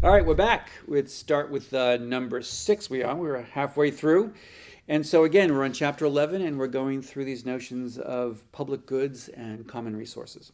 All right, we're back. Let's start with number 6. We're halfway through. And so again, we're on chapter 11 and we're going through these notions of public goods and common resources.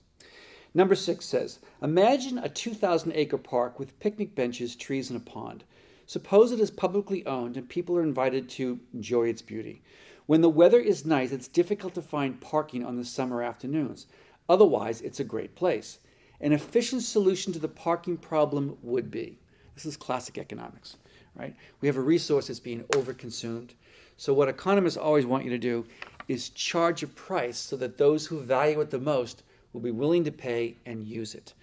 Number 6 says, imagine a 2,000-acre park with picnic benches, trees, and a pond. Suppose it is publicly owned and people are invited to enjoy its beauty. When the weather is nice, it's difficult to find parking on the summer afternoons. Otherwise, it's a great place. An efficient solution to the parking problem would be, this is classic economics, right? We have a resource that's being overconsumed. So what economists always want you to do is charge a price so that those who value it the most will be willing to pay and use it.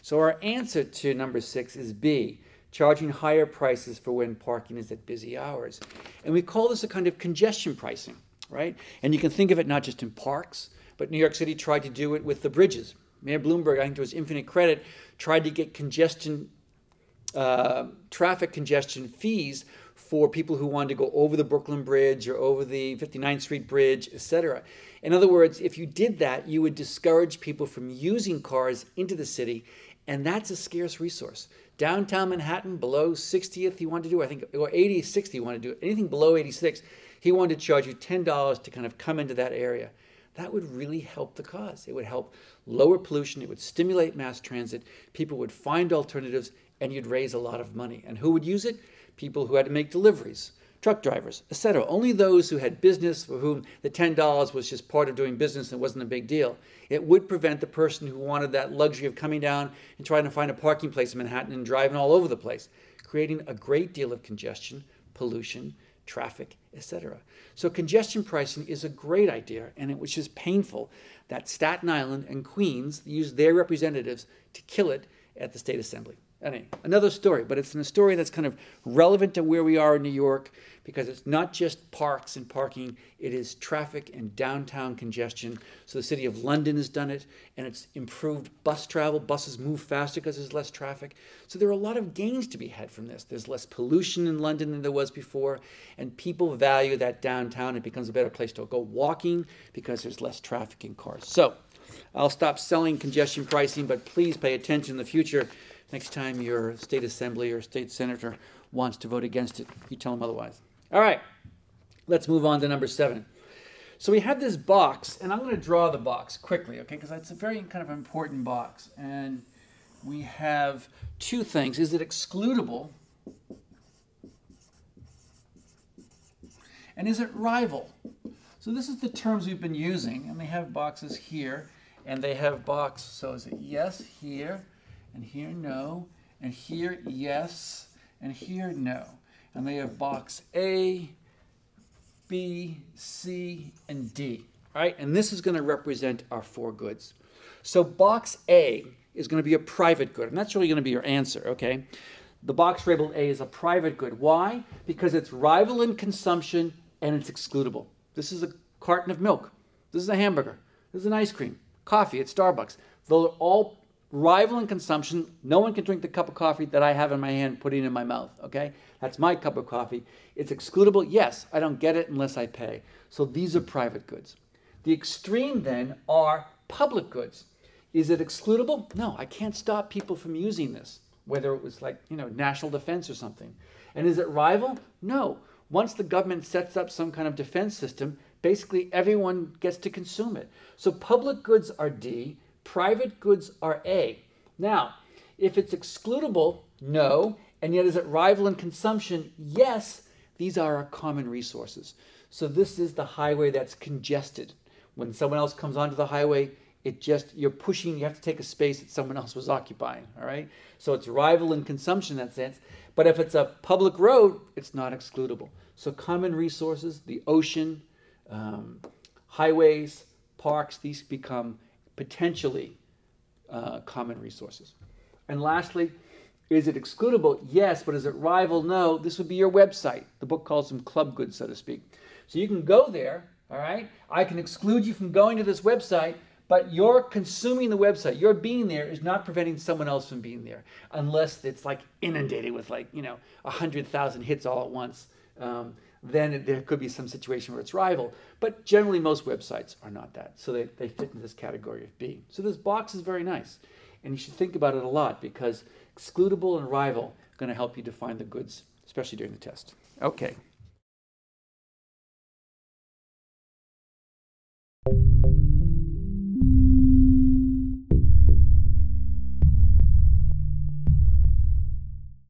So our answer to number 6 is B, charging higher prices for when parking is at busy hours. And we call this a kind of congestion pricing, right? And you can think of it not just in parks, but New York City tried to do it with the bridges. Mayor Bloomberg, I think to his infinite credit, tried to get traffic congestion fees for people who wanted to go over the Brooklyn Bridge or over the 59th Street Bridge, etc. In other words, if you did that, you would discourage people from using cars into the city, and that's a scarce resource. Downtown Manhattan, below 60th, he wanted to do, I think, or 80, 60, he wanted to do. Anything below 86, he wanted to charge you $10 to kind of come into that area. That would really help the cause. It would help lower pollution. It would stimulate mass transit. People would find alternatives, and you'd raise a lot of money. And who would use it? People who had to make deliveries, truck drivers, etc. Only those who had business for whom the $10 was just part of doing business and wasn't a big deal. It would prevent the person who wanted that luxury of coming down and trying to find a parking place in Manhattan and driving all over the place, creating a great deal of congestion, pollution, traffic, etc. So congestion pricing is a great idea, and it was just painful that Staten Island and Queens used their representatives to kill it at the State Assembly. Anyway, another story, but it's a story that's kind of relevant to where we are in New York, because it's not just parks and parking, it is traffic and downtown congestion. So the city of London has done it, and it's improved bus travel. Buses move faster because there's less traffic. So there are a lot of gains to be had from this. There's less pollution in London than there was before, and people value that downtown. It becomes a better place to go walking because there's less traffic in cars. So I'll stop selling congestion pricing, but please pay attention in the future. Next time your state assembly or state senator wants to vote against it, you tell them otherwise. All right, let's move on to number 7. So we have this box, and I'm going to draw the box quickly, okay, because it's a very kind of important box. And we have two things. Is it excludable? And is it rival? So this is the terms we've been using, and they have boxes here, and they have box, so is it yes here, and here no, and here yes, and here no. And they have box A, B, C, and D, right? And this is going to represent our 4 goods. So box A is going to be a private good, and that's really going to be your answer, okay? The box labeled A is a private good. Why? Because it's rival in consumption and it's excludable. This is a carton of milk. This is a hamburger. This is an ice cream. Coffee at Starbucks. They're all rival in consumption. No one can drink the cup of coffee that I have in my hand, putting it in my mouth, okay? That's my cup of coffee. It's excludable. Yes, I don't get it unless I pay. So these are private goods. The extreme then are public goods. Is it excludable? No, I can't stop people from using this, whether it was like, national defense or something. And is it rival? No. Once the government sets up some kind of defense system, basically everyone gets to consume it. So public goods are D, private goods are A. Now, if it's excludable, no, and yet is it rival in consumption? Yes, these are our common resources. So this is the highway that's congested. When someone else comes onto the highway, you're pushing, you have to take a space that someone else was occupying, all right? So it's rival in consumption in that sense. But if it's a public road, it's not excludable. So common resources, the ocean, highways, parks, these become potentially common resources. And lastly, is it excludable? Yes, but is it rival? No. This would be your website. The book calls them club goods, so to speak. So you can go there, all right? I can exclude you from going to this website, but you're consuming the website. Your being there is not preventing someone else from being there, unless it's like inundated with 100,000 hits all at once. Then there could be some situation where it's rival. But generally, most websites are not that. So they fit into this category of B. So this box is very nice. And you should think about it a lot, because excludable and rival going to help you define the goods, especially during the test. Okay.